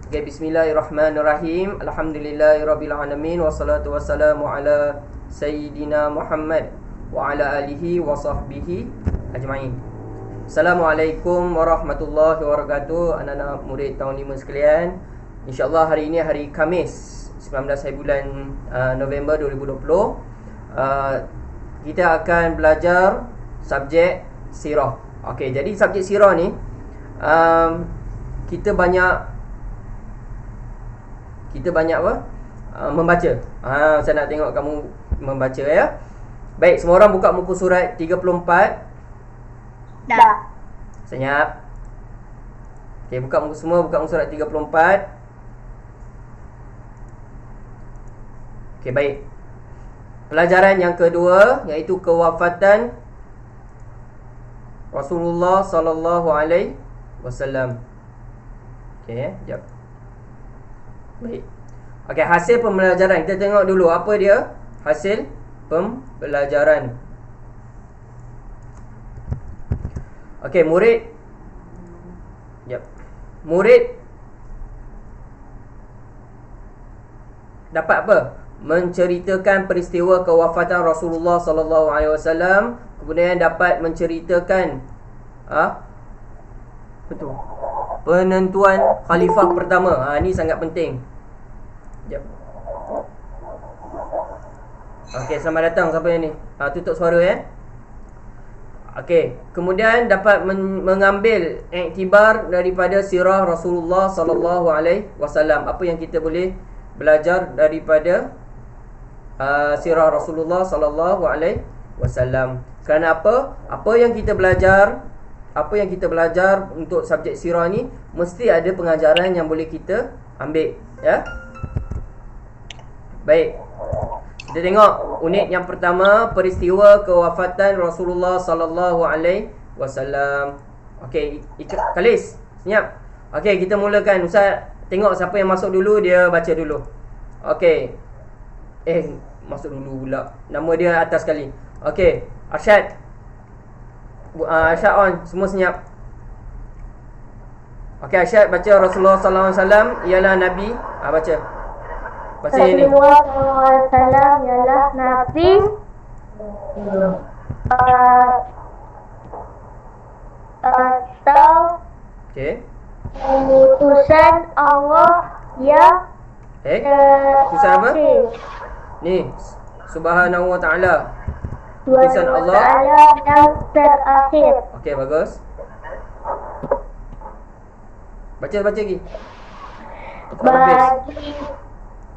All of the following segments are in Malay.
Okay, bismillahirrahmanirrahim. Alhamdulillahirabbil alamin wassalatu wassalamu ala sayyidina Muhammad wa ala alihi wa sahbihi ajma'in. Assalamualaikum warahmatullahi wabarakatuh. Anak-anak murid tahun 5 sekalian. InsyaAllah hari ini hari Khamis 19 hari bulan November 2020. Kita akan belajar subjek sirah. Okey, jadi subjek sirah ni kita banyak apa? Membaca. Saya nak tengok kamu membaca ya. Baik, semua orang buka muka surat 34. Dah. Senyap. Okey, buka muka surat 34. Okey, baik. Pelajaran yang kedua iaitu kewafatan Rasulullah sallallahu alaihi wasallam. Okey, jap. Baik. Okey, hasil pembelajaran. Kita tengok dulu apa dia hasil pembelajaran. Okey, murid. Jap. Murid dapat apa? Menceritakan peristiwa kewafatan Rasulullah sallallahu alaihi wasallam, kemudian dapat menceritakan betul, penentuan khalifah pertama. Ni sangat penting. Jap. Okey, selamat datang siapa yang ni? Tutup suara ya. Okey, kemudian dapat mengambil iktibar daripada sirah Rasulullah sallallahu alaihi wasallam. Apa yang kita boleh belajar daripada sirah Rasulullah sallallahu alaihi wasallam? Kerana apa? Apa yang kita belajar untuk subjek sirah ni mesti ada pengajaran yang boleh kita ambil ya. Baik. Kita tengok unit yang pertama, peristiwa kewafatan Rasulullah sallallahu alaihi wasallam. Okey, Khalis, senyap. Okey, kita mulakan. Ustaz tengok siapa yang masuk dulu, dia baca dulu. Okey. Masuk dulu pula. Nama dia atas sekali. Okey, Arsyad. Arsyad on, semua senyap. Okey, Arsyad baca Rasulullah sallallahu alaihi wasallam ialah nabi. Baca. Baca ini. Rasulullah SAW ialah Nabi atau Okey. utusan Allah yang Utusan apa? Ni, Subhanahu wa ta'ala. Utusan Allah yang terakhir. Okey, bagus. Baca lagi.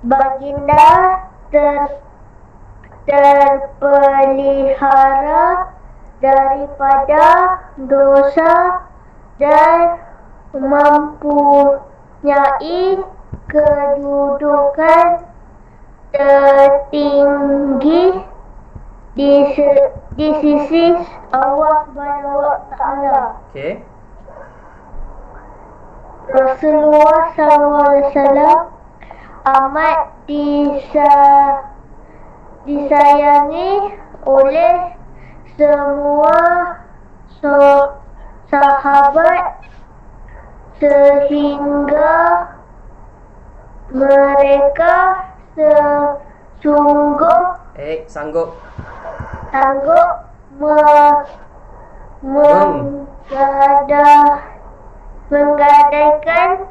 Baginda terpelihara daripada dosa dan mempunyai kedudukan tertinggi di sisi Allah Subhanahu wa Ta'ala. Okey. Rasulullah SAW amat disayangi oleh semua sahabat sehingga mereka sanggup menggadaikan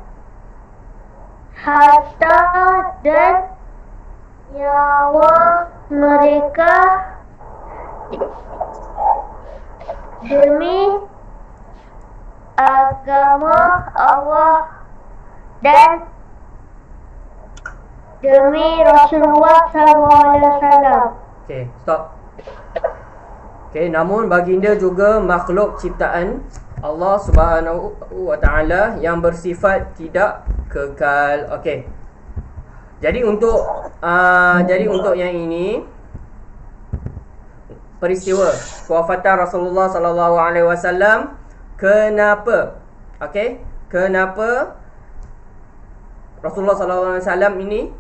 harta dan nyawa mereka demi agama Allah dan demi Rasulullah SAW. Okey, stop. Okey, namun baginda juga makhluk ciptaan Allah Subhanahu wa ta'ala yang bersifat tidak kekal. Okey. Jadi untuk yang ini, peristiwa kewafatan Rasulullah sallallahu alaihi wasallam, kenapa? Okey, kenapa Rasulullah sallallahu alaihi wasallam ini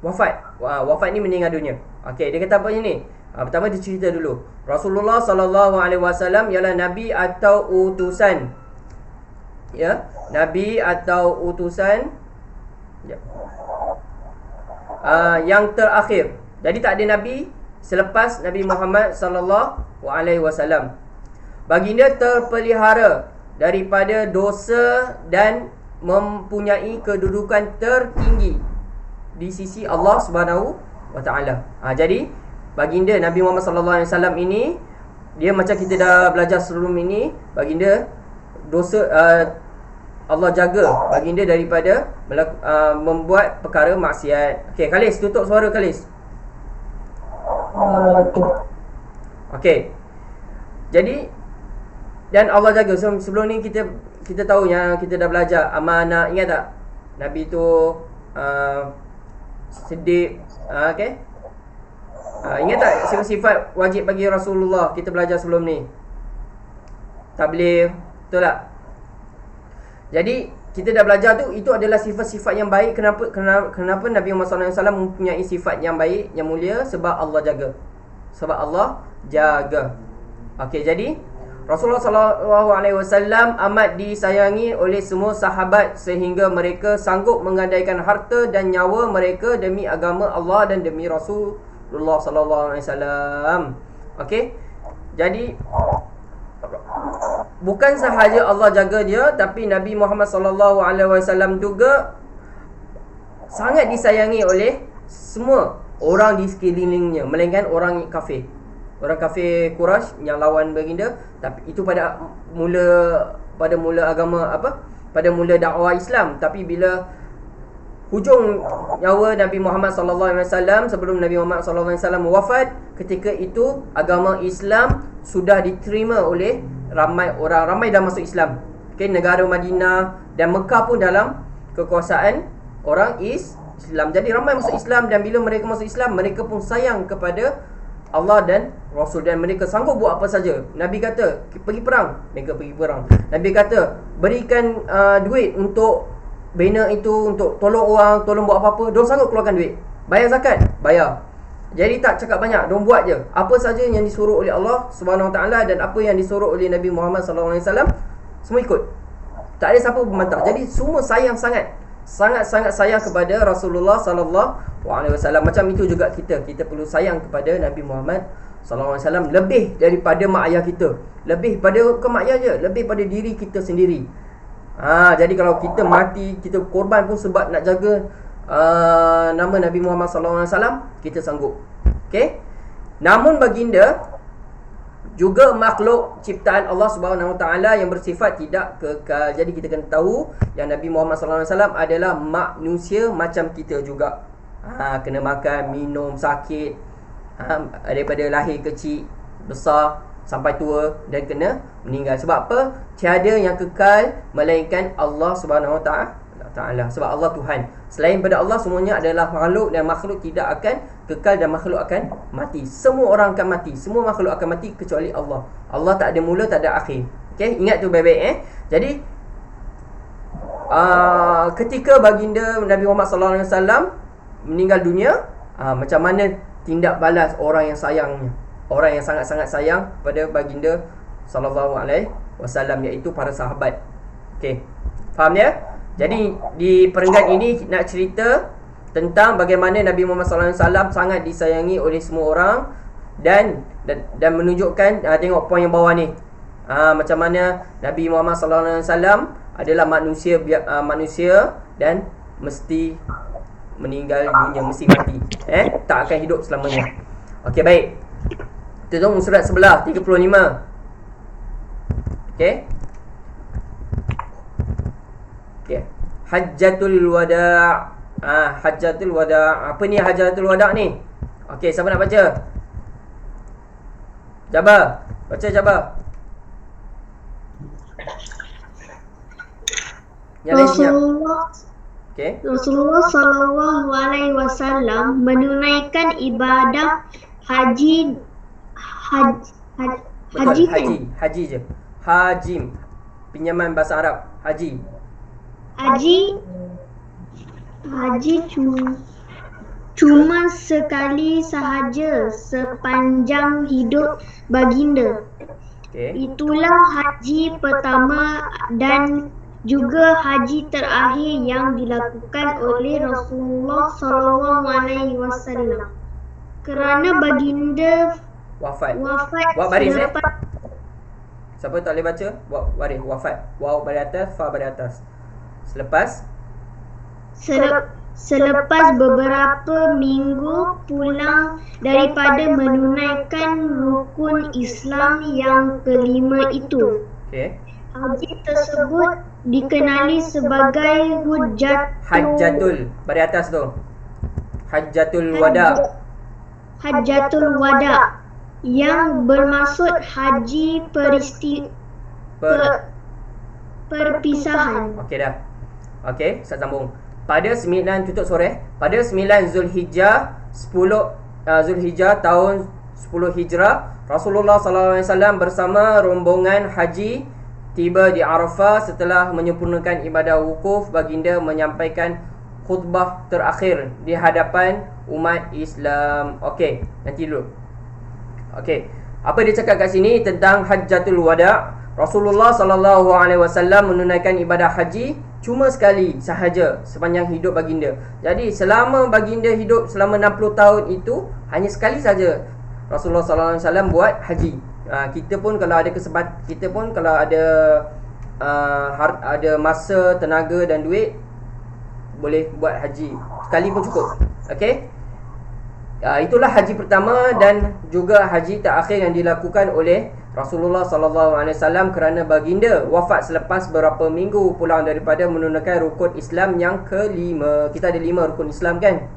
wafat? Wafat ni meninggal dunia. Okey, dia kata apa ni? Pertama dia cerita dulu. Rasulullah sallallahu alaihi wasallam ialah nabi atau utusan. Ya, nabi atau utusan Sekejap. Yang terakhir. Jadi tak ada nabi selepas Nabi Muhammad sallallahu alaihi wasallam. Baginda terpelihara daripada dosa dan mempunyai kedudukan tertinggi di sisi Allah Subhanahu wa taala. Jadi baginda Nabi Muhammad sallallahu alaihi wasallam ini, dia macam kita dah belajar sebelum ini, baginda dosa Allah jaga baginda daripada membuat perkara maksiat. Okey, Khalis, tutup suara Khalis. Okey. Jadi dan Allah jaga. Sebelum ni kita tahu yang kita dah belajar amanah, ingat tak? Nabi tu Siddiq, okey. Ingat tak sifat-sifat wajib bagi Rasulullah kita belajar sebelum ni? Tabligh, betul tak? Jadi kita dah belajar tu, itu adalah sifat-sifat yang baik. Kenapa Nabi Muhammad SAW mempunyai sifat yang baik, yang mulia? Sebab Allah jaga. Sebab Allah jaga. Okey, jadi Rasulullah SAW amat disayangi oleh semua sahabat sehingga mereka sanggup menggadaikan harta dan nyawa mereka demi agama Allah dan demi Rasulullah SAW. Okey, jadi bukan sahaja Allah jaga dia, tapi Nabi Muhammad SAW juga sangat disayangi oleh semua orang di sekelilingnya, melainkan orang kafir. Orang kafir Quraisy yang lawan baginda. Tapi itu pada mula agama pada mula dakwah Islam. Tapi bila hujung nyawa Nabi Muhammad SAW, sebelum Nabi Muhammad SAW wafat, ketika itu agama Islam sudah diterima oleh ramai orang, ramai dah masuk Islam. Okay, negara Madinah dan Mekah pun dalam kekuasaan orang Islam. Jadi ramai masuk Islam, dan bila mereka masuk Islam, mereka pun sayang kepada Allah dan Rasul, dan mereka sanggup buat apa saja. Nabi kata pergi perang, mereka pergi perang. Nabi kata berikan duit untuk bina itu, untuk tolong orang, tolong buat apa-apa, diorang sanggup keluarkan duit. Bayar zakat, bayar. Jadi tak cakap banyak, diorang buat je apa saja yang disuruh oleh Allah Subhanahu Wa Taala, dan apa yang disuruh oleh Nabi Muhammad SAW, semua ikut. Tak ada siapa membantah. Jadi semua sayang sangat, sangat-sangat sayang kepada Rasulullah SAW. Macam itu juga kita perlu sayang kepada Nabi Muhammad SAW lebih daripada mak ayah kita. Lebih pada bukan mak ayah je, lebih pada diri kita sendiri. Jadi kalau kita mati, kita korban pun sebab nak jaga nama Nabi Muhammad SAW, kita sanggup. Okey. Namun baginda juga makhluk ciptaan Allah Subhanahu Wa Taala yang bersifat tidak kekal. Jadi kita kena tahu yang Nabi Muhammad SAW adalah manusia macam kita juga. Kena makan, minum, sakit, daripada lahir kecil, besar sampai tua, dan kena meninggal. Sebab apa? Tiada yang kekal melainkan Allah Subhanahu Wa Taala. Sebab Allah Tuhan. Selain pada Allah, semuanya adalah makhluk, dan makhluk tidak akan kekal, dan makhluk akan mati. Semua orang akan mati, semua makhluk akan mati kecuali Allah. Allah tak ada mula, tak ada akhir. Okey, ingat tu baik-baik. Jadi ketika baginda Nabi Muhammad SAW meninggal dunia, macam mana tindak balas orang yang sayangnya, orang yang sangat-sangat sayang pada baginda sallallahu alaihi wasallam, iaitu para sahabat. Okey, faham ya? Jadi di perenggan ini nak cerita tentang bagaimana Nabi Muhammad SAW sangat disayangi oleh semua orang, dan menunjukkan, tengok poin yang bawah ni, macam mana Nabi Muhammad SAW adalah manusia dan mesti meninggal dunia, mesti mati, tak akan hidup selamanya. Okey, baik. Kita tengok surat sebelah 35. Okey. Okey. Hajjatul Wada'. Hajjatul Wada'. Apa ni Hajjatul Wada' ni? Okey, siapa nak baca? Jabar. Baca Jabar. Rasulullah sallallahu alaihi wasallam menunaikan ibadah haji je. Hajim. Pinjaman bahasa Arab. Haji cuma sekali sahaja sepanjang hidup baginda. Itulah haji pertama dan juga haji terakhir yang dilakukan oleh Rasulullah SAW kerana baginda Wafat. wafat Buat baris selepas Siapa tak boleh baca? Buat baris. Wafat. Waw baris atas, fa baris atas. selepas beberapa minggu pulang daripada menunaikan rukun Islam yang kelima itu. Okey. Haji tersebut dikenali sebagai Hajjatul. Baris atas tu. Hajjatul Wada. Hajjatul Wada yang bermaksud haji perpisahan. Okey dah. Okey, saya sambung. Pada 9 tutup sore, pada 9 Zulhijjah 10 Zulhijjah tahun 10 Hijrah, Rasulullah SAW bersama rombongan haji tiba di Arafah. Setelah menyempurnakan ibadah wukuf, baginda menyampaikan khutbah terakhir di hadapan umat Islam. Okey, nanti dulu. Okey, apa dia cakap kat sini tentang Hajjatul Wada'? Rasulullah SAW menunaikan ibadah haji cuma sekali sahaja sepanjang hidup baginda. Jadi selama baginda hidup selama 60 tahun itu, hanya sekali saja Rasulullah SAW buat haji. Kita pun kalau ada kesempatan, kita pun kalau ada masa, tenaga dan duit, boleh buat haji sekali pun cukup. Okey, itulah haji pertama dan juga haji terakhir yang dilakukan oleh Rasulullah SAW kerana baginda wafat selepas beberapa minggu pulang daripada menunaikan rukun Islam yang kelima. Kita ada 5 rukun Islam kan?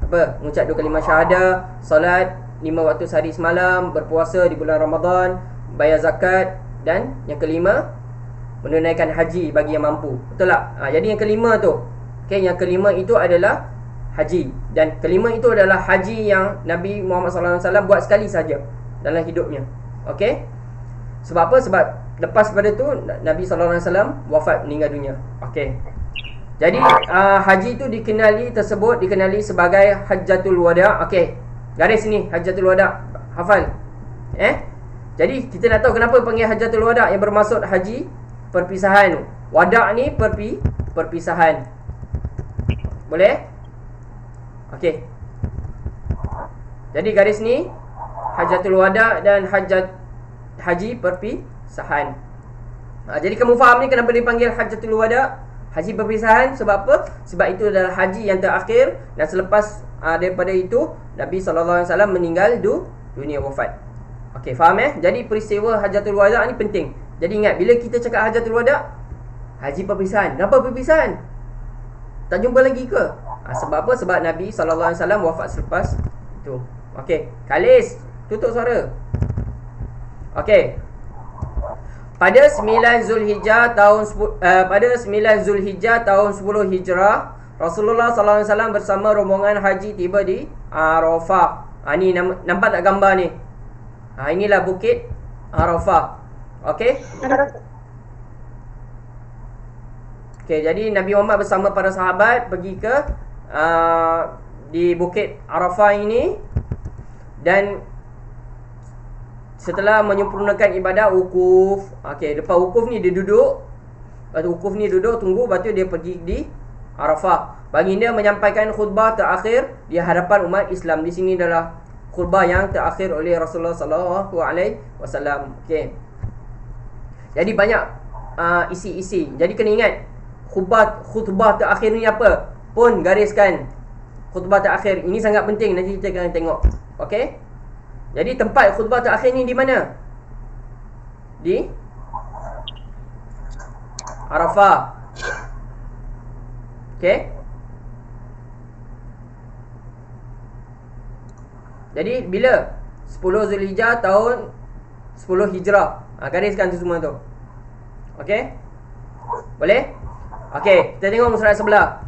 Apa? Mengucap 2 kalimah syahadah, solat 5 waktu sehari semalam, berpuasa di bulan Ramadan, bayar zakat, dan yang kelima menunaikan haji bagi yang mampu. Betul tak? Jadi yang kelima tu, okay, yang kelima itu adalah haji. Dan kelima itu adalah haji yang Nabi Muhammad SAW buat sekali saja dalam hidupnya. Okey. Sebab apa? Sebab lepas pada tu Nabi SAW wafat, meninggal dunia. Okey. Jadi haji itu dikenali sebagai Hajjatul Wada'. Okey. Garis ni Hajjatul Wada'. Hafal. Jadi kita nak tahu kenapa panggil Hajjatul Wada', yang bermaksud haji perpisahan. Wada' ni perpisahan. Boleh? Okey. Jadi garis ni Hajjatul Wada' dan haji perpisahan. Jadi kamu faham ni kenapa dipanggil Hajjatul Wada', haji perpisahan? Sebab apa? Sebab itu adalah haji yang terakhir, dan selepas daripada itu Nabi SAW meninggal dunia, wafat. Okey, faham Jadi peristiwa Hajjatul Wada' ni penting. Jadi ingat, bila kita cakap Hajjatul Wada', haji perpisahan. Kenapa perpisahan? Tak jumpa lagi ke? Sebab apa? Sebab Nabi SAW wafat selepas itu. Okey, Khalis, tutup suara. Okey. Pada 9 Zulhijjah tahun 10 Hijrah, Rasulullah SAW bersama rombongan haji tiba di Arafah. Ni nampak tak gambar ni? Inilah bukit Arafah. Okey. Okey, jadi Nabi Muhammad bersama para sahabat pergi ke di bukit Arafah ini, dan setelah menyempurnakan ibadah wukuf. Okey, lepas wukuf ni dia duduk. Lepas wukuf ni duduk tunggu, lepas tu dia pergi di Arafah. Baginda menyampaikan khutbah terakhir di hadapan umat Islam. Di sini adalah khutbah yang terakhir oleh Rasulullah SAW. Okey. Jadi banyak isi-isi. Jadi kena ingat, khutbah terakhir ni apa? Pun gariskan khutbah terakhir. Ini sangat penting, nanti kita akan tengok. Okey. Jadi tempat khutbah terakhir ni di mana? Di Arafah. Okey. Jadi bila? 10 Zulhijjah tahun 10 Hijrah. Gariskan tu semua tu. Okey? Boleh? Okey, kita tengok surat sebelah.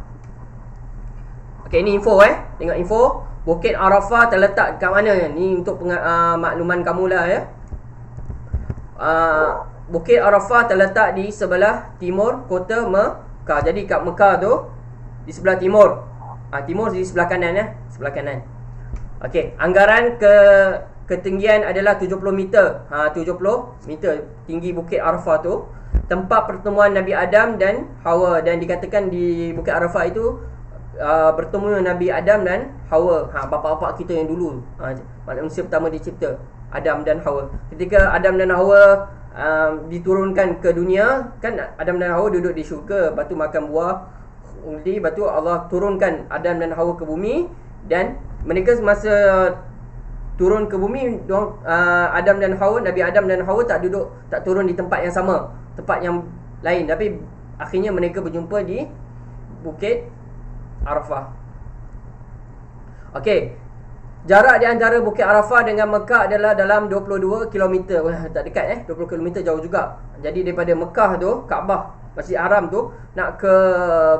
Okey, ni info Tengok info. Bukit Arafah terletak kat mana? Ni untuk makluman kamulah Bukit Arafah terletak di sebelah timur kota Mekah. Jadi kat Mekah tu di sebelah timur. Timur di sebelah kanan sebelah kanan. Okey, anggaran ketinggian adalah 70 meter. 70 meter tinggi bukit Arafah tu. tempat pertemuan Nabi Adam dan Hawa, dan dikatakan di Bukit Arafah itu bertemu Nabi Adam dan Hawa. Bapa-bapa kita yang dulu, manusia pertama dicipta, Adam dan Hawa. Ketika Adam dan Hawa diturunkan ke dunia, kan Adam dan Hawa duduk di syurga, lepas tu makan buah undi, lepas tu Allah turunkan Adam dan Hawa ke bumi, dan mereka semasa turun ke bumi, Adam dan Hawa, Nabi Adam dan Hawa tak turun di tempat yang sama, tempat yang lain, tapi akhirnya mereka berjumpa di Bukit Arafah. Okey, jarak di antara Bukit Arafah dengan Mekah adalah dalam 22 km. Wah, tak dekat 20 km jauh juga. Jadi daripada Mekah tu, Kaabah, Masjid Haram tu, nak ke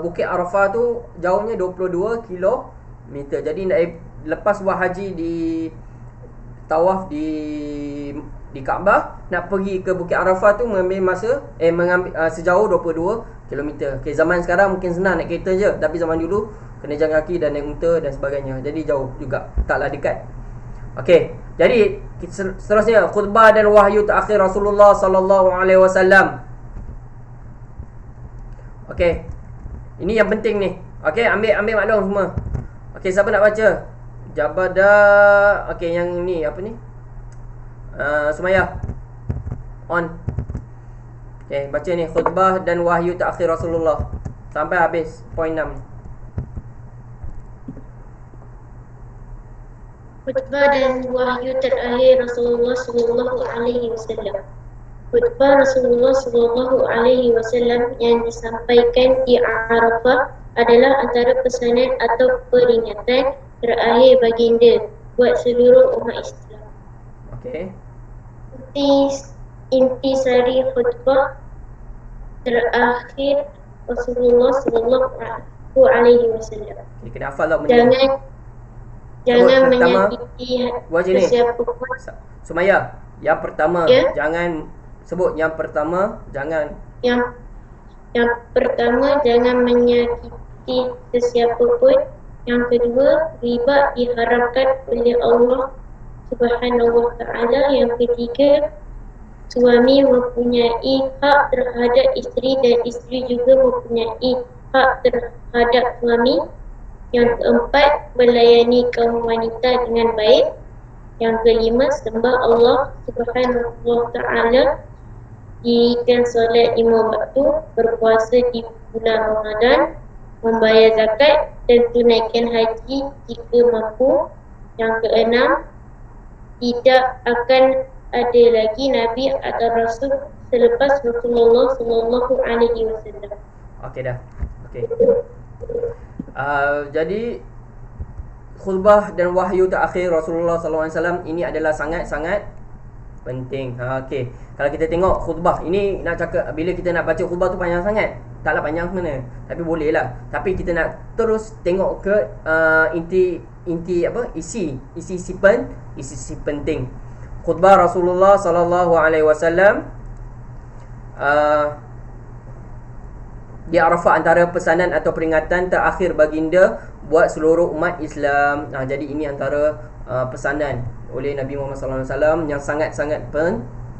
Bukit Arafah tu jauhnya 22 km. Jadi lepas buat haji di tawaf di Kaabah, nak pergi ke Bukit Arafah tu mengambil masa sejauh 22 km. Okey, zaman sekarang mungkin senang naik kereta je, tapi zaman dulu kena jalan kaki dan naik unta dan sebagainya. Jadi jauh juga, taklah dekat. Okey, jadi seterusnya khutbah dan wahyu terakhir Rasulullah sallallahu alaihi wasallam. Okey, ini yang penting ni. Okey, ambil maklum semua. Okey, siapa nak baca? Jabadah. Okey, yang ni apa ni? Sumayah on. Okey, baca ni khutbah dan wahyu terakhir Rasulullah sampai habis poin 6. Khutbah dan wahyu terakhir Rasulullah sallallahu alaihi wasallam. Khutbah Rasulullah sallallahu alaihi wasallam yang disampaikan di Arafah adalah antara pesanan atau peringatan terakhir baginda buat seluruh umat Islam. Okey. Intisari khutbah terakhir Rasulullah sallallahu alaihi wasallam. Kena hafal lah Jangan menyakiti sesiapa pun. Sumaya, yang pertama, jangan sebut yang pertama, jangan. Yang pertama, jangan menyakiti sesiapa pun. Yang kedua, riba diharamkan oleh Allah Subhanahu wa ta'ala. Yang ketiga, suami mempunyai hak terhadap isteri dan isteri juga mempunyai hak terhadap suami. Yang keempat, melayani kaum wanita dengan baik. Yang kelima, sembah Allah Subhanahu wa ta'ala, dirikan solat 5 waktu, berpuasa di bulan Ramadan, membayar zakat dan tunaikan haji jika mampu. Yang keenam, tidak akan ada lagi Nabi atau Rasul selepas Rasulullah sallallahu alaihi wasallam. Okey dah. Okey. Jadi khutbah dan wahyu terakhir Rasulullah sallallahu alaihi wasallam ini adalah sangat-sangat penting. Okey. Kalau kita tengok khutbah ini, nak cakap bila kita nak baca khutbah tu panjang sangat. Taklah panjang sebenarnya, tapi boleh lah. Tapi kita nak terus tengok ke isi penting khutbah Rasulullah sallallahu alaihi wasallam di Arafah, antara pesanan atau peringatan terakhir baginda buat seluruh umat Islam. Jadi ini antara pesanan oleh Nabi Muhammad sallallahu alaihi wasallam yang sangat-sangat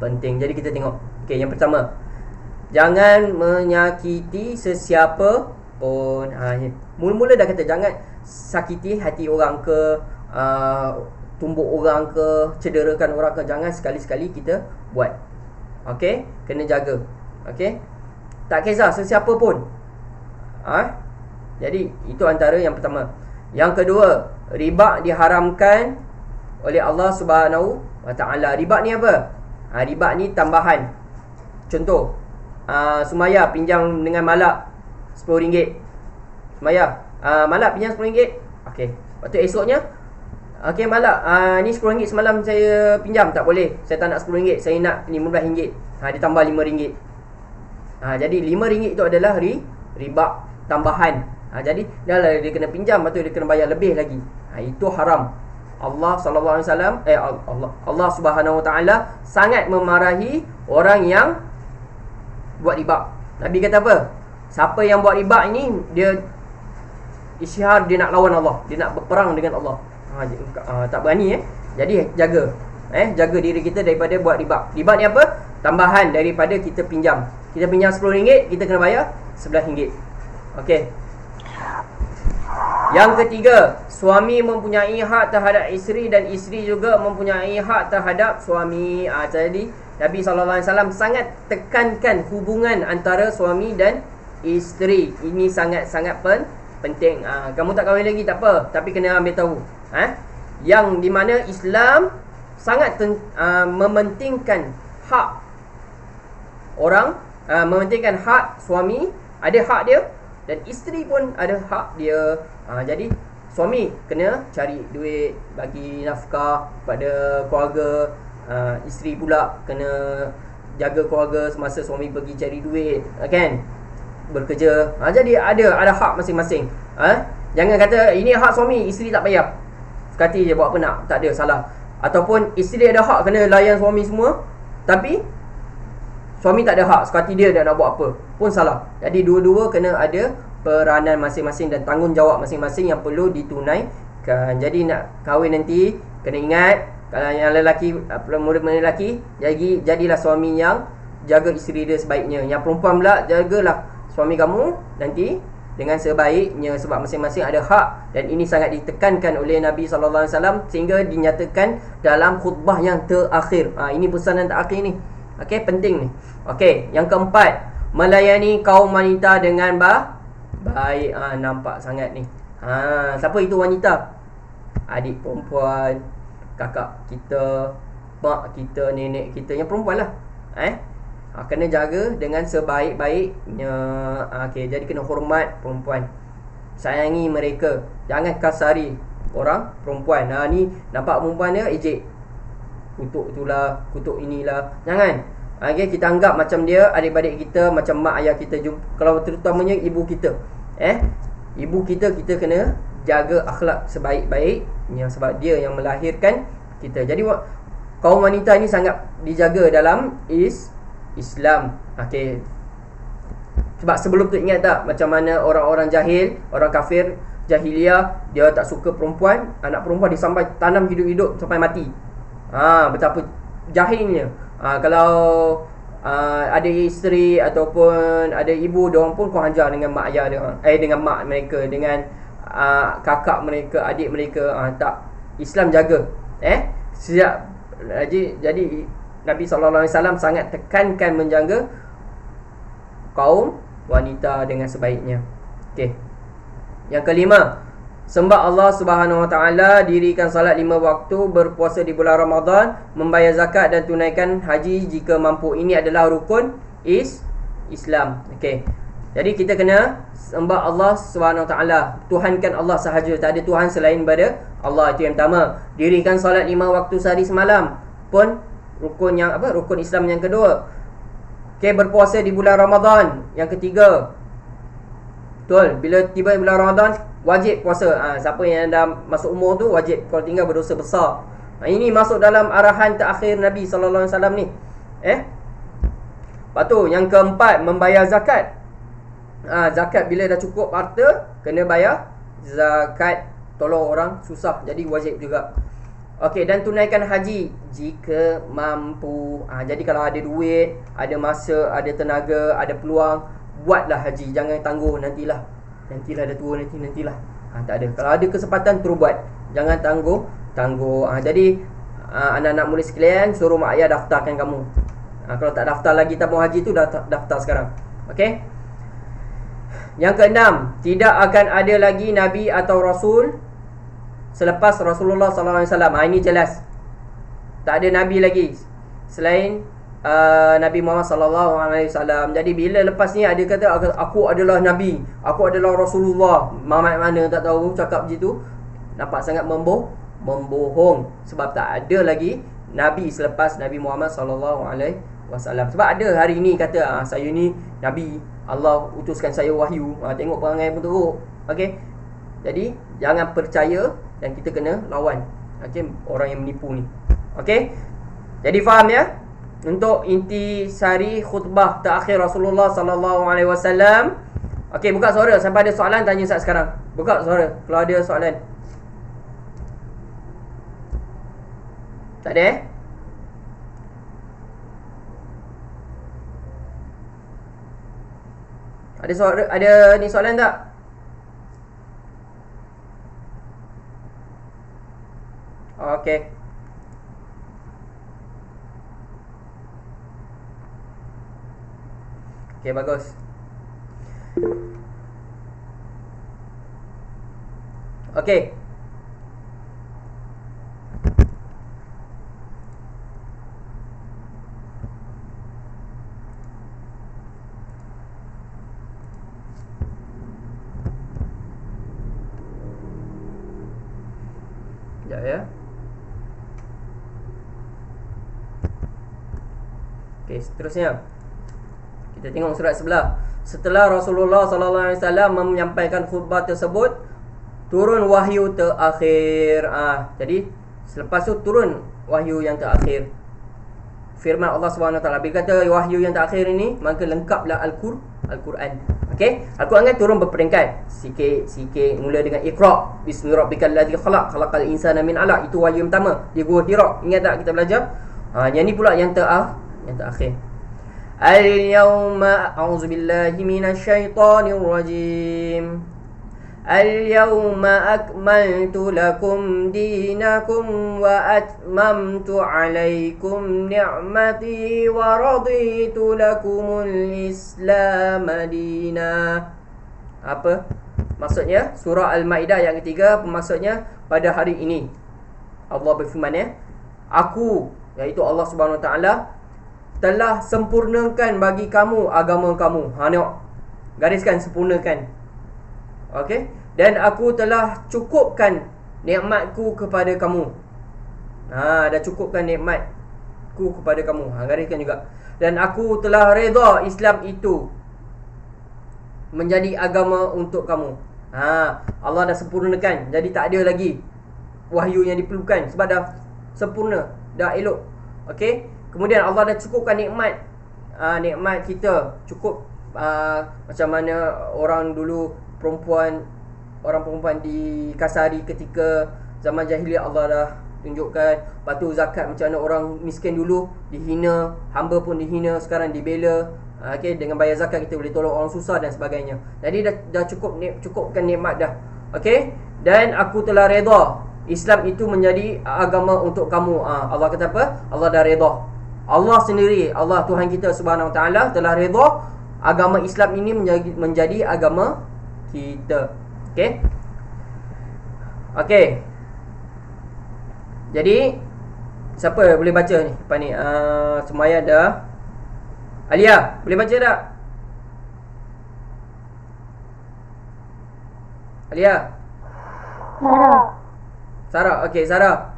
penting. Jadi kita tengok. Okey, yang pertama, jangan menyakiti sesiapa pun. Mula-mula dah kata jangan sakiti hati orang ke, tumbuk orang ke, cederakan orang ke. Jangan sekali-sekali kita buat. Okey, kena jaga. Okey, tak kisah sesiapa pun. Jadi itu antara yang pertama. Yang kedua, riba diharamkan oleh Allah Subhanahu wa ta'ala. Riba ni apa? Riba ni tambahan. Contoh, Sumaya pinjam dengan Malak RM10. Sumaya, Malak pinjam RM10. Okey, lepas tu esoknya, okey Malak, ni RM10 semalam saya pinjam. Tak boleh, saya tak nak RM10, saya nak RM15. Dia tambah RM5. Jadi RM5 itu adalah riba tambahan. Jadi dah lah dia kena pinjam, lepas tu dia kena bayar lebih lagi. Itu haram. Allah sallallahu alaihi wasallam Allah Subhanahu wa taala sangat memarahi orang yang buat riba. Nabi kata apa? Siapa yang buat riba ini, dia isyhar dia nak lawan Allah, dia nak berperang dengan Allah. Tak berani Jadi jaga. Jaga diri kita daripada buat riba. Riba ni apa? Tambahan daripada kita pinjam. Kita pinjam RM10, kita kena bayar RM11. Okey. Yang ketiga, suami mempunyai hak terhadap isteri dan isteri juga mempunyai hak terhadap suami. Jadi Nabi SAW sangat tekankan hubungan antara suami dan isteri. Ini sangat-sangat penting. Kamu tak kahwin lagi tak apa, tapi kena ambil tahu. Yang di mana Islam sangat mementingkan hak orang, mementingkan hak suami, ada hak dia, dan isteri pun ada hak dia. Jadi suami kena cari duit, bagi nafkah pada keluarga. Isteri pula kena jaga keluarga semasa suami pergi cari duit, kan, bekerja. Jadi ada hak masing-masing. Jangan kata ini hak suami, isteri tak payah, sekati je buat apa nak. Tak ada, salah. Ataupun isteri ada hak kena layan suami semua, tapi suami tak ada hak, sekati dia nak buat apa, pun salah. Jadi dua-dua kena ada peranan masing-masing dan tanggungjawab masing-masing yang perlu ditunaikan. Jadi nak kahwin nanti kena ingat, kalau yang lelaki, murid lelaki, jadilah suami yang jaga isteri dia sebaiknya. Yang perempuan pula, jagalah suami kamu nanti dengan sebaiknya, sebab masing-masing ada hak. Dan ini sangat ditekankan oleh Nabi SAW sehingga dinyatakan dalam khutbah yang terakhir. Ini pesanan terakhir ni. Okey, penting ni. Okey, yang keempat, melayani kaum wanita dengan baik. Nampak sangat ni. Siapa itu wanita? Adik perempuan, kakak kita, mak kita, nenek kita, yang perempuan lah. Kena jaga dengan sebaik-baiknya. Okey, jadi kena hormat perempuan, sayangi mereka, jangan kasari orang perempuan. Ni nampak perempuan dia ejek, kutuk itulah, kutuk inilah, jangan. Okey, kita anggap macam dia adik-adik kita, macam mak ayah kita, kalau terutamanya ibu kita. Ibu kita kena jaga akhlak sebaik-baiknya, sebab dia yang melahirkan kita. Jadi kaum wanita ni sangat dijaga dalam Islam. Okey. Sebab sebelum tu ingat tak macam mana orang-orang jahil, orang kafir jahiliah, dia tak suka perempuan, anak perempuan disampai tanam hidup-hidup sampai mati. Betapa jahilnya. Kalau ada isteri ataupun ada ibu, diorang pun kau hajar dengan mak ayah dia, dengan mak mereka, dengan kakak mereka, adik mereka. Tak, Islam jaga. Jadi Nabi SAW sangat tekankan menjaga kaum wanita dengan sebaiknya. Okey. Yang kelima, sembah Allah Subhanahu Wa Taala, dirikan salat 5 waktu, berpuasa di bulan Ramadan, membayar zakat dan tunaikan haji jika mampu. Ini adalah rukun Islam. Okey. Jadi kita kena sembah Allah Subhanahu Wa Taala, tuhankan Allah sahaja, tak ada tuhan selain pada Allah. Itu yang pertama. Dirikan salat 5 waktu sehari semalam pun rukun Islam yang kedua. Okey, berpuasa di bulan Ramadan yang ketiga. Betul, bila tiba bulan Ramadan wajib puasa. Siapa yang dah masuk umur tu wajib, kalau tinggal berdosa besar. Ini masuk dalam arahan terakhir Nabi SAW ni. Lepas tu yang keempat, membayar zakat. Zakat bila dah cukup harta, kena bayar zakat, tolong orang susah, jadi wajib juga. Okey, dan tunaikan haji jika mampu. Jadi kalau ada duit, ada masa, ada tenaga, ada peluang, buatlah haji. Jangan tangguh nantilah dah tua nantilah. Tak ada. Kalau ada kesempatan terus buat. Jangan tangguh. Jadi anak-anak murid sekalian, suruh mak ayah daftarkan kamu. Kalau tak daftar lagi tabung haji tu, dah daftar sekarang. Okey. Yang keenam, tidak akan ada lagi nabi atau rasul selepas Rasulullah SAW. Ini jelas, tak ada nabi lagi selain Nabi Muhammad SAW. Jadi bila lepas ni ada kata aku adalah nabi, aku adalah Rasulullah, Muhammad mana tak tahu cakap begitu, nampak sangat membohong. Sebab tak ada lagi nabi selepas Nabi Muhammad SAW. Sebab ada hari ni kata saya ni nabi, Allah utuskan saya wahyu. Tengok perangai pun teruk. Okey. Jadi jangan percaya dan kita kena lawan orang yang menipu ni. Okey. Jadi faham ya? Untuk intisari khutbah terakhir Rasulullah SAW. Okey, buka suara. Sampai ada soalan tanya Ustaz sekarang. Buka suara kalau ada soalan. Tak ada Ada ni soalan tak? Okey. Okey, bagus. Okey. Sekejap ya. Okey, seterusnya kita tengok surat sebelah. Setelah Rasulullah sallallahu alaihi wasallam menyampaikan khutbah tersebut, turun wahyu terakhir. Jadi selepas tu turun wahyu yang terakhir. Firman Allah Subhanahu Wa Taala, bila kata wahyu yang terakhir ini, maka lengkaplah Al-Quran. Okey, Al-Quran kan turun berperingkat. Sikit mula dengan Iqra bismi rabbikal ladzi khalaq, khalaqal insana min 'alaq. Itu wahyu yang pertama di Gua Hira. Ingat tak kita belajar? Yang ni pula yang terakhir. Al-yawma a'udzubillahi minasyaitonir rajim. Al-yawma akmaltu lakum dinakum wa atmamtu 'alaikum ni'mati wa raditu lakumul Islam madina. Apa maksudnya? Surah Al-Maidah yang ketiga, apa maksudnya? Pada hari ini Allah berfirman aku, iaitu Allah Subhanahu Wa Taala, telah sempurnakan bagi kamu agama kamu. Tengok, gariskan sempurnakan. Okey, dan aku telah cukupkan nikmatku kepada kamu. Dah cukupkan nikmatku kepada kamu. Gariskan juga. Dan aku telah redha Islam itu menjadi agama untuk kamu. Allah dah sempurnakan. Jadi tak ada lagi wahyu yang diperlukan sebab dah sempurna, dah elok. Okey, kemudian Allah dah cukupkan nikmat kita. Cukup macam mana orang dulu orang perempuan dikasari ketika zaman jahiliah, Allah dah tunjukkan. Lepas tu zakat, macam mana orang miskin dulu dihina, hamba pun dihina, sekarang dibela. Okey, dengan bayar zakat kita boleh tolong orang susah dan sebagainya. Jadi dah cukupkan nikmat dah. Okey, dan aku telah redha Islam itu menjadi agama untuk kamu. Allah kata apa? Allah dah redha. Allah sendiri, Allah Tuhan kita Subhanahu Wa Taala telah redha agama Islam ini menjadi agama kita. Okey. Okey. Jadi siapa boleh baca ni? Apa ni? Semaya dah. Alia, boleh baca tak? Alia. Sarah, okey, Sarah.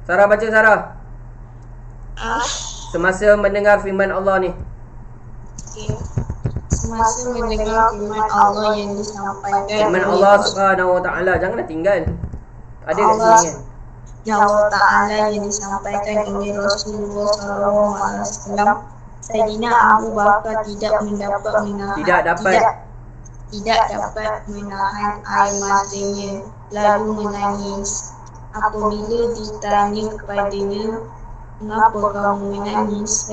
Sarah baca, Sarah. Semasa mendengar firman Allah ni. Okay. Semasa mendengar firman Allah yang disampaikan Firman Allah Subhanahu Wa Taala, janganlah tinggal. Ada kat Allah sini kan? Yang Allah Ta'ala yang disampaikan oleh Rasulullah SAW, Sayyidina Abu Bakar tidak dapat menahan air matanya, lalu menangis. Apabila ditanya kepadanya, "Mengapa kamu menangis?"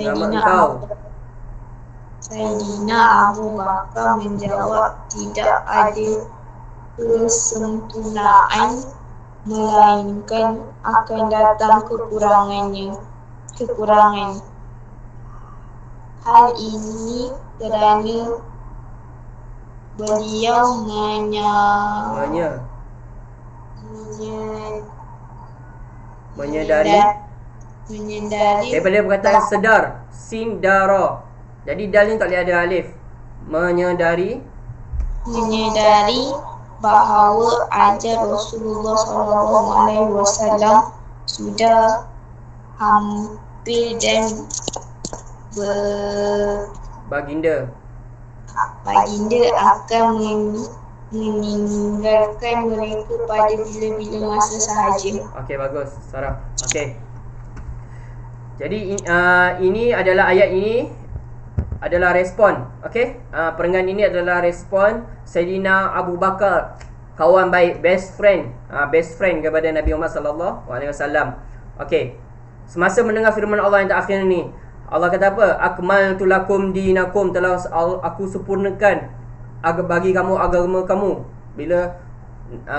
Sayyidina Abu Bakar menjawab, "Tidak ada kesempurnaan, melainkan akan datang kekurangan. Hal ini kerana beliau menyadari daripada perkataan sedar, sindara. Jadi dal ni tak boleh ada alif. Menyadari bahawa ajar Rasulullah SAW sudah hampir dan baginda akan meninggalkan mereka pada bila-bila masa sahaja. Okey, bagus, Sarah. Okey. Jadi ini adalah ayat ini adalah respon. Okey, perenggan ini adalah respon Sayyidina Abu Bakar, kawan baik, best friend kepada Nabi Muhammad sallallahu alaihi wasallam. Okey, semasa mendengar firman Allah yang terakhir ini, Allah kata apa? Akmaltu lakum dinakum, telah aku sempurnakan bagi kamu agama kamu. Bila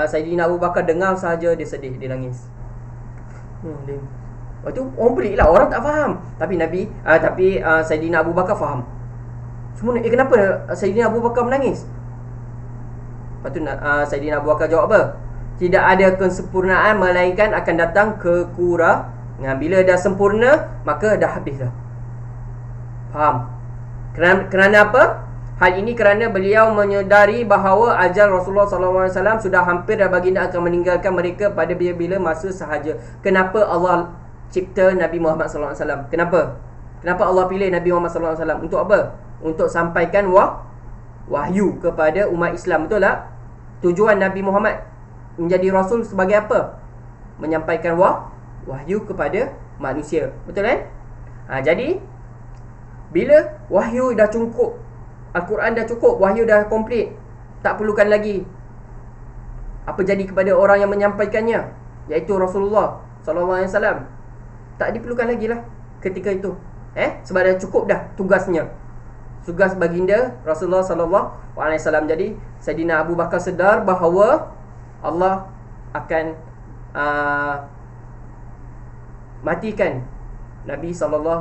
Saidina Abu Bakar dengar sahaja, dia sedih, dia nangis. Lepas tu orang pelik lah, orang tak faham. Tapi Saidina Abu Bakar faham. Semua kenapa Saidina Abu Bakar menangis? Lepas tu Saidina Abu Bakar jawab apa? Tidak ada kesempurnaan melainkan akan datang kekurangan. Bila dah sempurna, maka dah habis dah. Faham? Kerana apa? Hal ini kerana beliau menyedari bahawa ajal Rasulullah SAW sudah hampir dan baginda akan meninggalkan mereka pada bila-bila masa sahaja. Kenapa Allah cipta Nabi Muhammad SAW? Kenapa? Kenapa Allah pilih Nabi Muhammad SAW? Untuk apa? Untuk sampaikan wahyu kepada umat Islam. Betul tak? Tujuan Nabi Muhammad menjadi Rasul sebagai apa? Menyampaikan wahyu kepada manusia. Betul kan? Jadi bila wahyu dah cukup, Al-Quran dah cukup, wahyu dah komplit, tak perlukan lagi apa jadi kepada orang yang menyampaikannya, iaitu Rasulullah SAW. Tak diperlukan lagi lah ketika itu. Sebab dah cukup dah tugasnya, tugas baginda Rasulullah SAW. Jadi Saidina Abu Bakar sedar bahawa Allah akan matikan Nabi SAW.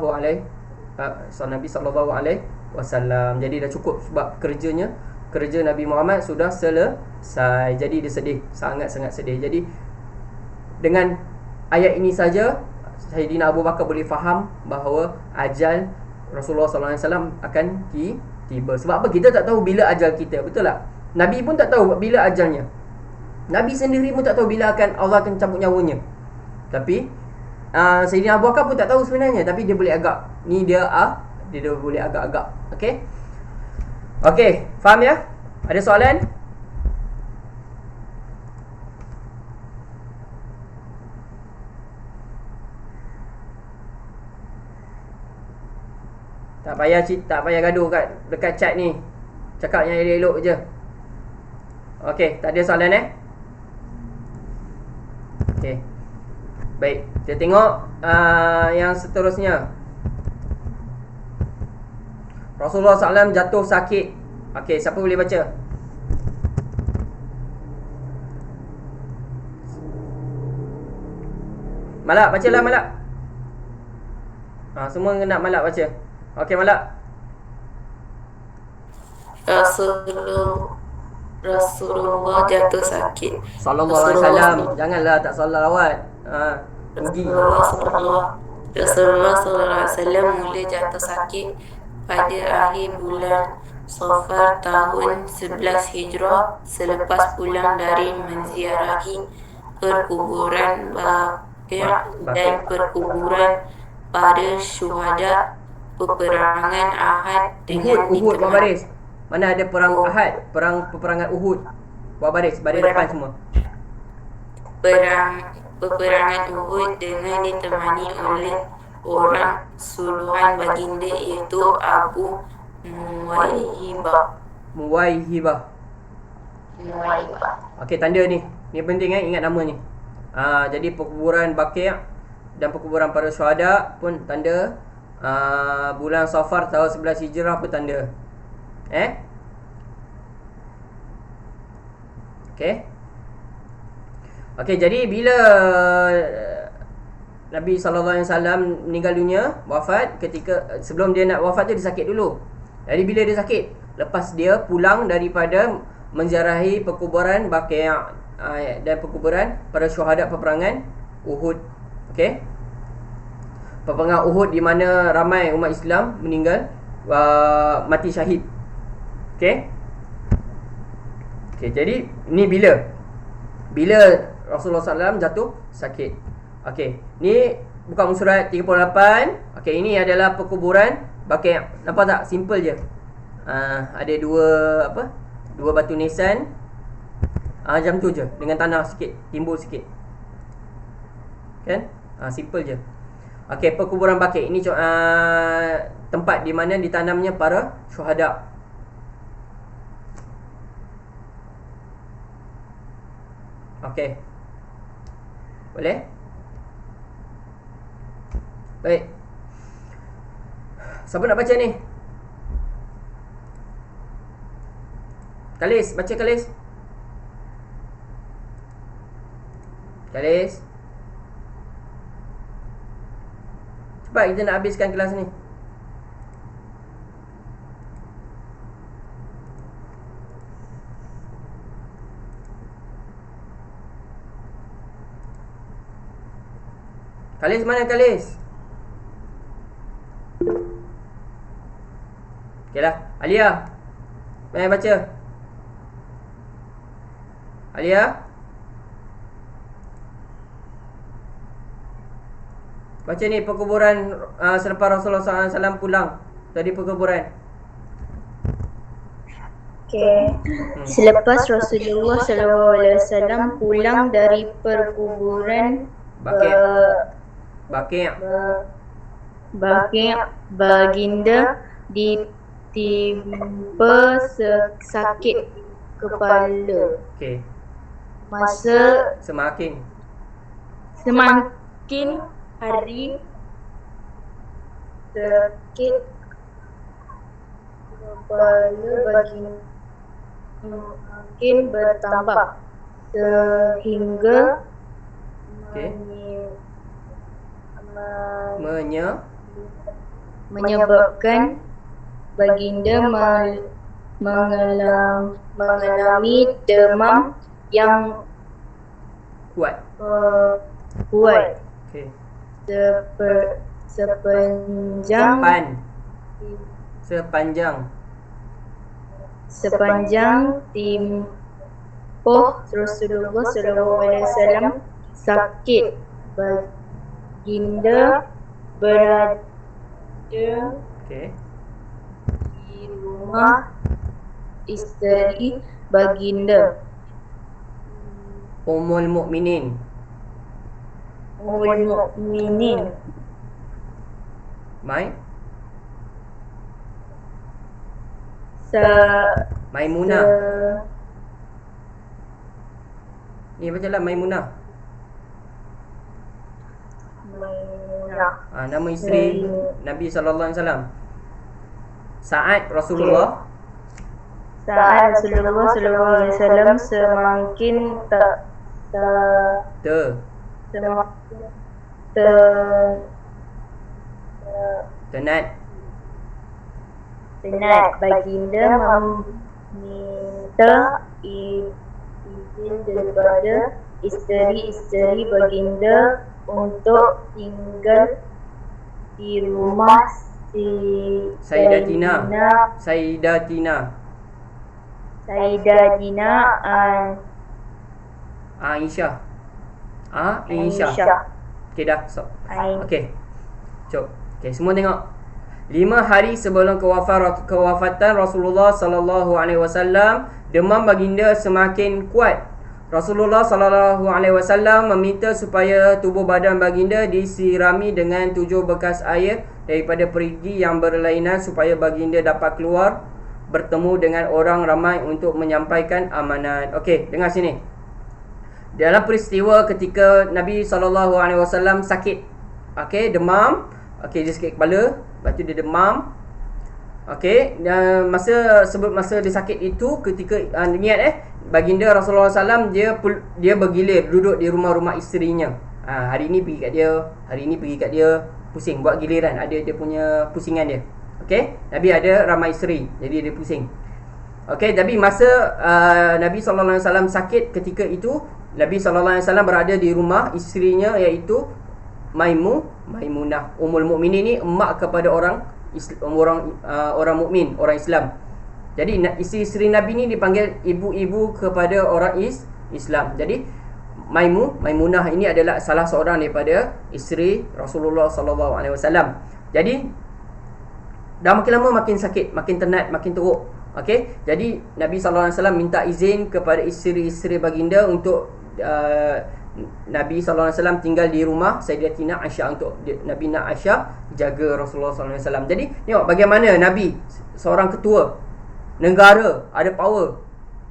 Jadi dah cukup, sebab kerja Nabi Muhammad sudah selesai. Jadi dia sedih, sangat-sangat sedih. Jadi dengan ayat ini saja Saidina Abu Bakar boleh faham bahawa ajal Rasulullah SAW akan tiba. Sebab apa? Kita tak tahu bila ajal kita. Betul tak? Nabi pun tak tahu bila ajalnya. Nabi sendiri pun tak tahu bila Allah akan cabut nyawanya. Tapi Saidina Abu Bakar pun tak tahu sebenarnya, tapi dia boleh agak. Ni dia boleh agak-agak. Okey, faham ya? Ada soalan? Tak payah gaduh dekat chat ni. Cakap yang elok-elok je. Okey, tak ada soalan Okey. Baik, kita tengok yang seterusnya. Rasulullah SAW jatuh sakit. Okey, siapa boleh baca? Malak, bacalah Malak. Semua nak Malak baca. Okey, Malak. Rasulullah jatuh sakit. Sallallahu alaihi wasallam. Janganlah tak salawat. Rugi. Rasulullah SAW mula jatuh sakit pada akhir bulan Safar tahun 11 Hijrah selepas pulang dari menziarahi perkuburan Baqi' dan perkuburan para syuhada peperangan Ahad dengan Uhud buat baris. Mana ada perang Ahad, peperangan Uhud. Buat baris depan semua. Peperangan Uhud dengan ditemani oleh orang suluhan baginda, iaitu Abu Muwaihibah. Okey, tanda ni. Ni penting ingat nama ni. Jadi perkuburan Baqi' dan perkuburan para syuhada pun tanda. Bulan Safar tahun 11 Hijrah pun tanda. Okey, jadi bila Nabi SAW meninggal dunia, wafat, ketika sebelum dia nak wafat tu dia sakit dulu. Jadi bila dia sakit, lepas dia pulang daripada menziarahi perkuburan Baqi' dan perkuburan para syuhada peperangan Uhud. Okey. Peperangan Uhud di mana ramai umat Islam meninggal, mati syahid. Okey. Jadi ni bila Rasulullah SAW jatuh sakit. Okey, ni buka muka surat 38. Okey, ini adalah perkuburan Baqi'. Nampak tak? Simple je. Ada dua batu nisan. Macam tu je, dengan tanah sikit, timbul sikit. Kan? Simple je. Okey, perkuburan Baqi'. Ini tempat di mana ditanamnya para syuhada. Okey. Boleh? Baik. Siapa nak baca ni? Kalis, baca Kalis. Kalis. Cepat, kita nak habiskan kelas ni. Kalis mana Kalis? Okeylah, Alia. Mari baca. Alia. Baca ni perkuburan selepas Rasulullah SAW pulang dari perkuburan. Okay. Selepas Rasulullah SAW pulang dari perkuburan Baqi'. baginda ditimpa sakit kepala. Okey. Semakin hari sakit kepala baginda makin bertambah sehingga Okey. menyebabkan baginda mengalami demam yang Kuat. kuat Okey. sepanjang tempoh Rasulullah SAW sakit. Baginda berada Okey. di rumah isteri baginda Ummul Mukminin. Ummul Mukminin Maimunah. Ni bacalah Maimunah. Nama isteri Nabi SAW. Saat Rasulullah SAW semakin tenat, baginda meminta izin daripada isteri-isteri baginda untuk tinggal di rumah Sayyidatina Aisyah. Okey dah. Okey. Cuk. Okey, semua tengok. 5 hari sebelum kewafatan Rasulullah sallallahu alaihi wasallam, demam baginda semakin kuat. Rasulullah sallallahu alaihi wasallam meminta supaya tubuh badan baginda disirami dengan 7 bekas air daripada perigi yang berlainan supaya baginda dapat keluar bertemu dengan orang ramai untuk menyampaikan amanat. Okey, dengar sini. Dalam peristiwa ketika Nabi SAW sakit, okey, demam, okey, dia sakit kepala, lepas tu dia demam. Okey, dan masa dia sakit itu, ketika baginda Rasulullah SAW dia bergilir duduk di rumah-rumah isterinya. Hari ni pergi kat dia, hari ni pergi kat dia, pusing, buat giliran, ada dia punya pusingan dia. Okey, Nabi ada ramai isteri, jadi dia pusing. Okey, tapi masa Nabi SAW sakit ketika itu, Nabi SAW berada di rumah isterinya, iaitu Maimunah Ummul Mukminin ni emak kepada orang mukmin, orang Islam. Jadi isteri Nabi ni dipanggil ibu-ibu kepada orang Islam. Jadi Maimunah ini adalah salah seorang daripada isteri Rasulullah SAW. Jadi dah makin lama makin sakit, makin tenat, makin teruk. Okey, jadi Nabi SAW minta izin kepada isteri-isteri baginda untuk Nabi SAW tinggal di rumah Sayyidatina Aisyah, untuk Nabi nak Aisyah jaga Rasulullah SAW. Jadi tengok bagaimana Nabi, seorang ketua negara, ada power,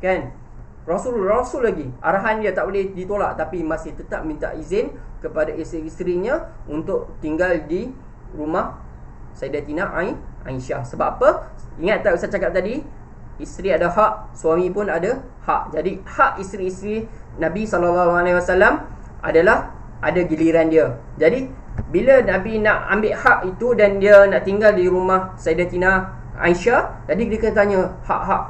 kan? Rasul lagi, arahan dia tak boleh ditolak, tapi masih tetap minta izin kepada isteri-isterinya untuk tinggal di rumah Sayyidatina Aisyah. Sebab apa? Ingat tak Ustaz cakap tadi? Isteri ada hak, suami pun ada hak. Jadi hak isteri-isteri Nabi SAW adalah ada giliran dia. Jadi bila Nabi nak ambil hak itu dan dia nak tinggal di rumah Sayyidatina Aisyah, jadi dia kena tanya hak-hak,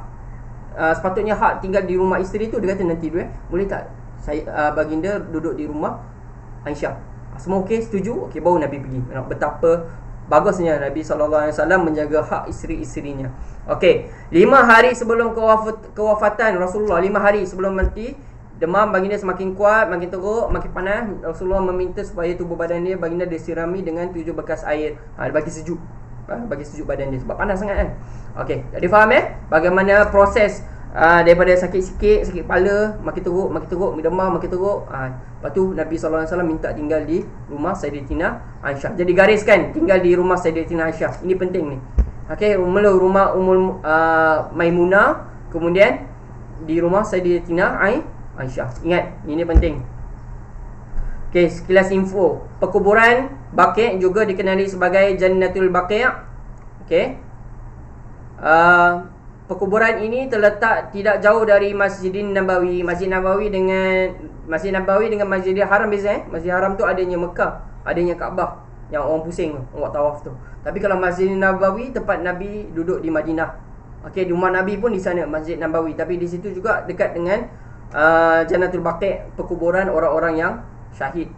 sepatutnya hak tinggal di rumah isteri tu. Dia kata nanti dulu boleh tak saya baginda duduk di rumah Aisyah? Semua okey, setuju? Okey, baru Nabi pergi. Betapa bagusnya Nabi SAW menjaga hak isteri-isterinya. Okey, 5 hari sebelum kewafatan Rasulullah, 5 hari sebelum mati, demam baginda semakin kuat, makin teruk, makin panas. Rasulullah meminta supaya tubuh badan dia baginda disirami dengan 7 bekas air. Bagi sejuk. Bagi sejuk badan dia sebab panas sangat kan. Okey, jadi faham bagaimana proses daripada sakit sikit, sakit kepala, makin teruk, demam, makin teruk. Lepas tu Nabi SAW minta tinggal di rumah Sayyidatina Aisyah. Jadi gariskan, tinggal di rumah Sayyidatina Aisyah. Ini penting ni. Okey, mula rumah Ummul Maimunah, kemudian di rumah Sayyidatina Aisyah. Ingat, ini penting. Okey, sekilas info. Perkuburan Baqi' juga dikenali sebagai Jannatul Baqi'. Okey. Perkuburan ini terletak tidak jauh dari Masjidin Nabawi. Masjid Nabawi dengan Masjidil Haram beza. Masjid Haram tu adanya Mekah, adanya Kaabah yang orang pusing buat tawaf tu. Tapi kalau Masjidin Nabawi tempat Nabi duduk di Madinah. Okey, rumah Nabi pun di sana, Masjid Nabawi. Tapi di situ juga dekat dengan Jannatul Baqi', perkuburan orang-orang yang syahid.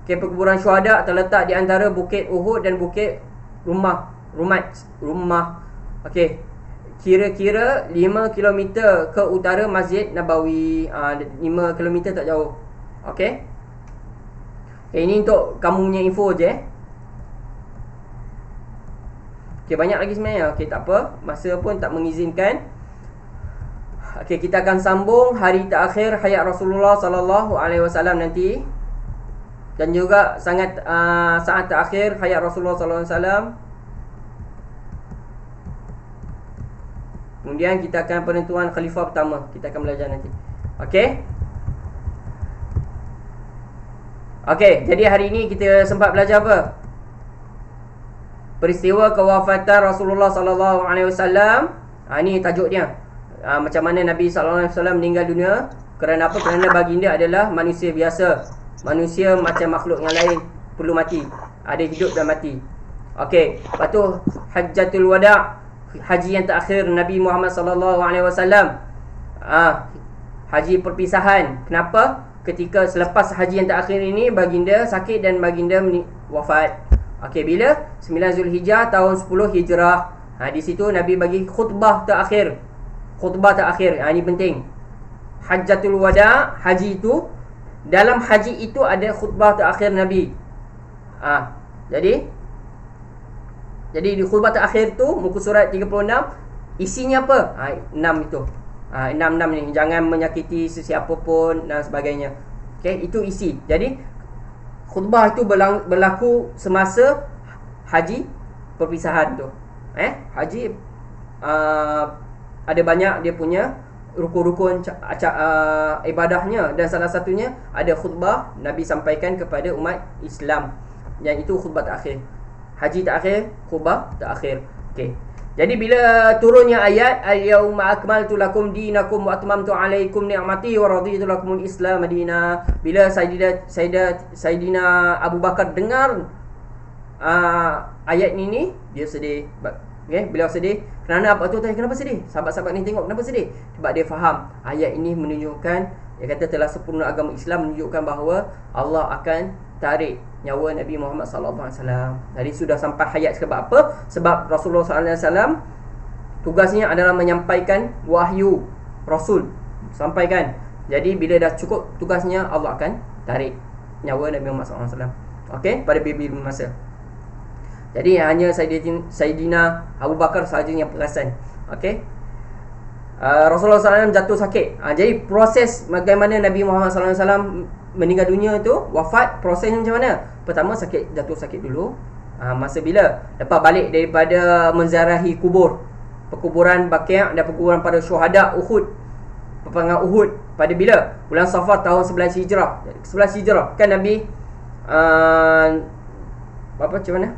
Okey, perkuburan syuhada terletak di antara Bukit Uhud dan Bukit Rumah. Okey, kira-kira 5 km ke utara Masjid Nabawi. 5 km tak jauh. Okey. Ini untuk kamu punya info je. Okey, banyak lagi sebenarnya. Okey, tak apa, masa pun tak mengizinkan. Okey, kita akan sambung hari terakhir hayat Rasulullah sallallahu alaihi wasallam nanti. Dan juga saat terakhir hayat Rasulullah sallallahu alaihi wasallam. Kemudian kita akan penentuan khalifah pertama. Kita akan belajar nanti. Okey. Okey, jadi hari ini kita sempat belajar apa? Peristiwa kewafatan Rasulullah sallallahu alaihi wasallam. Ini tajuk dia. Macam mana Nabi sallallahu alaihi wasallam meninggal dunia. Kerana apa? Kerana baginda adalah manusia biasa. Manusia macam makhluk yang lain, perlu mati. Ada hidup dan mati. Okey, lepas tu Hajjatul Wada', haji yang terakhir Nabi Muhammad sallallahu alaihi wasallam. Haji perpisahan. Kenapa? Ketika selepas haji yang terakhir ini baginda sakit dan baginda wafat. Okey, bila? 9 Zulhijjah tahun 10 Hijrah. Di situ Nabi bagi khutbah terakhir. Khutbah terakhir. Ini penting. Hajjatul Wada', haji itu, dalam haji itu ada khutbah terakhir Nabi. Jadi di khutbah terakhir tu muka surat 36, isinya apa? 6 itu. 6 ni, jangan menyakiti sesiapa pun dan sebagainya. Okey, itu isi. Jadi khutbah itu berlaku semasa haji perpisahan tu. Haji ada banyak dia punya rukun-rukun ibadahnya, dan salah satunya ada khutbah Nabi sampaikan kepada umat Islam, yang itu khutbah terakhir. Haji terakhir, khutbah terakhir. Okey. Jadi bila turunnya ayat al-yauma akmaltu lakum dinakum wa atmamtu alaikum ni'mati wa raditu lakumul Islam madina, bila Sayyidina Abu Bakar dengar ayat ini, dia sedih. Beliau sedih. Kerana apa tu? Tanya kenapa sedih? Sahabat-sahabat ni tengok kenapa sedih? Sebab dia faham ayat ini menunjukkan, dia kata telah sempurna agama Islam, menunjukkan bahawa Allah akan tarik nyawa Nabi Muhammad sallallahu alaihi wasallam. Jadi sudah sampai hayat. Sebab apa? Sebab Rasulullah sallallahu alaihi wasallam tugasnya adalah menyampaikan wahyu Rasul, sampaikan. Jadi bila dah cukup tugasnya, Allah akan tarik nyawa Nabi Muhammad sallallahu alaihi wasallam. Okey, pada bila masa. Jadi hanya Sayyidina Abu Bakar sahaja yang perasan. Okey. Rasulullah SAW jatuh sakit. Jadi proses bagaimana Nabi Muhammad SAW meninggal dunia tu, wafat, prosesnya macam mana? Pertama jatuh sakit dulu. Masa bila? Lepas balik daripada menziarahi perkuburan Baqi' dan perkuburan para syuhada Uhud, peperangan Uhud. Pada bila? Bulan Safar tahun 11 Hijrah. 11 Hijrah kan Nabi macam mana?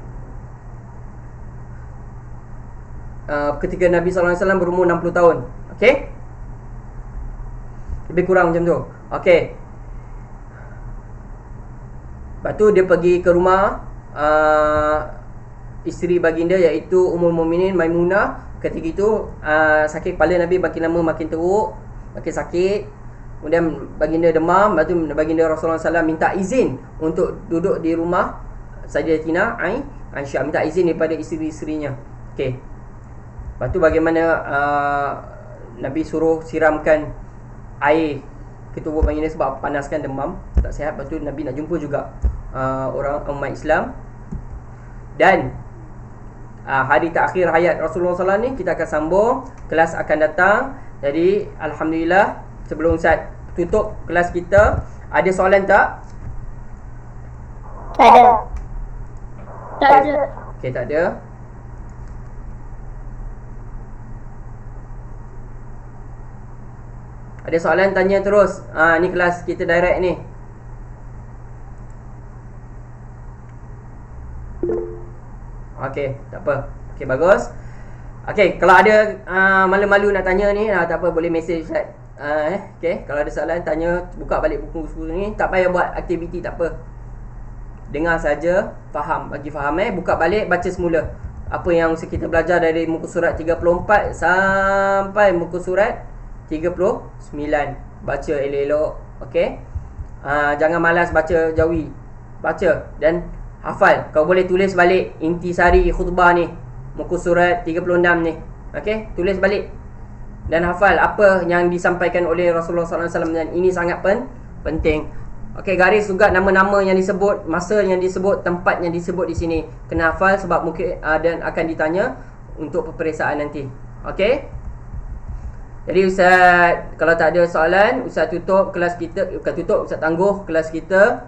ketika Nabi SAW berumur 60 tahun. Okey? Lebih kurang macam tu. Okey. Lepas tu dia pergi ke rumah isteri baginda iaitu Ummul Mukminin Maimunah. Ketika itu sakit kepala Nabi makin lama makin teruk, makin sakit. Kemudian baginda demam. Lepas tu baginda Rasulullah SAW minta izin untuk duduk di rumah Sayyidatina Aisyah, minta izin daripada isteri-isterinya. Okey. Lepas tu bagaimana Nabi suruh siramkan air ke tubuh baginda sebab panaskan demam, tak sihat. Lepas tu Nabi nak jumpa juga orang umat Islam. Dan hari terakhir hayat Rasulullah SAW ni kita akan sambung. Kelas akan datang. Jadi alhamdulillah, sebelum Ustaz tutup kelas kita, ada soalan tak? Tak ada. Tak ada. Okey, tak ada. Ada soalan tanya terus. Ni kelas kita direct ni. Okey, tak apa. Okey, bagus. Okey, kalau ada malu-malu nak tanya ni, tak apa, boleh message Ustaz. Okey, kalau ada soalan tanya, buka balik buku-buku ni. Tak payah buat aktiviti, tak apa. Dengar saja, faham, bagi faham buka balik, baca semula. Apa yang kita belajar dari muka surat 34 sampai muka surat 39. Baca elok-elok, okey. Jangan malas baca jawi. Baca dan hafal. Kau boleh tulis balik intisari khutbah ni, muka surat 36 ni. Okey, tulis balik dan hafal apa yang disampaikan oleh Rasulullah SAW. Dan ini sangat penting. Okey, garis juga nama-nama yang disebut, masa yang disebut, tempat yang disebut di sini. Kena hafal sebab mungkin dan akan ditanya untuk peperiksaan nanti. Okey. Jadi Ustaz, kalau tak ada soalan, Ustaz tutup kelas kita. Bukan tutup, Ustaz tangguh kelas kita.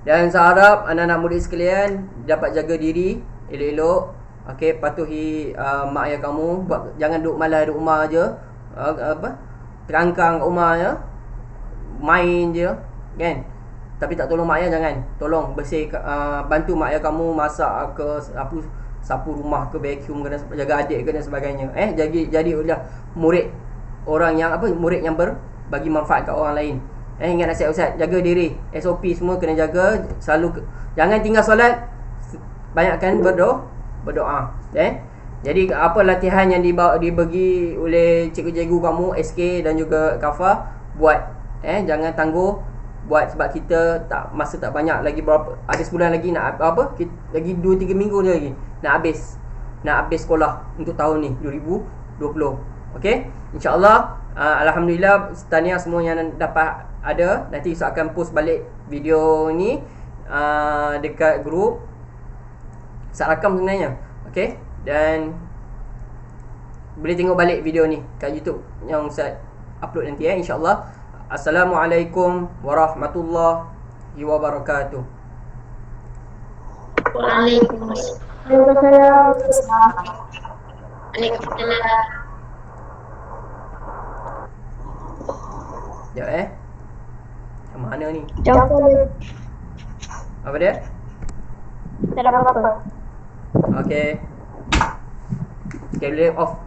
Dan saya harap anak-anak murid sekalian dapat jaga diri elok-elok. Okey, patuhi mak ayah kamu. Jangan duduk malas duduk rumah aje. Terangkang kat rumah je. Main je, kan? Tapi tak tolong mak ayah, jangan. Tolong bersih, bantu mak ayah kamu masak ke, sapu rumah ke, vacuum ke, jaga adik ke dan sebagainya. Jadi ulah murid orang yang murid yang bagi manfaat kat orang lain. Ingat nasihat Ustaz, jaga diri. SOP semua kena jaga. Selalu jangan tinggal solat. Banyakkan berdoa. Jadi apa latihan yang dibagi oleh cikgu-cikgu kamu, SK dan juga Kafa, buat. Jangan tangguh buat sebab kita masa tak banyak lagi, berapa ada sebulan lagi nak lagi 2-3 minggu je lagi nak habis sekolah untuk tahun ni 2020. Okey, insya-Allah. Alhamdulillah, tahniah semua yang dapat ada. Nanti saya akan post balik video ni dekat grup. Saya rakam sebenarnya. Okey, dan boleh tengok balik video ni kat YouTube yang saya upload nanti insya-Allah. Assalamualaikum warahmatullahi wabarakatuh. Waalaikumsalam. Waalaikumsalam. Sekejap Macam mana ni? Jangan. Apa dia? Tak ada apa-apa. Okay, boleh off.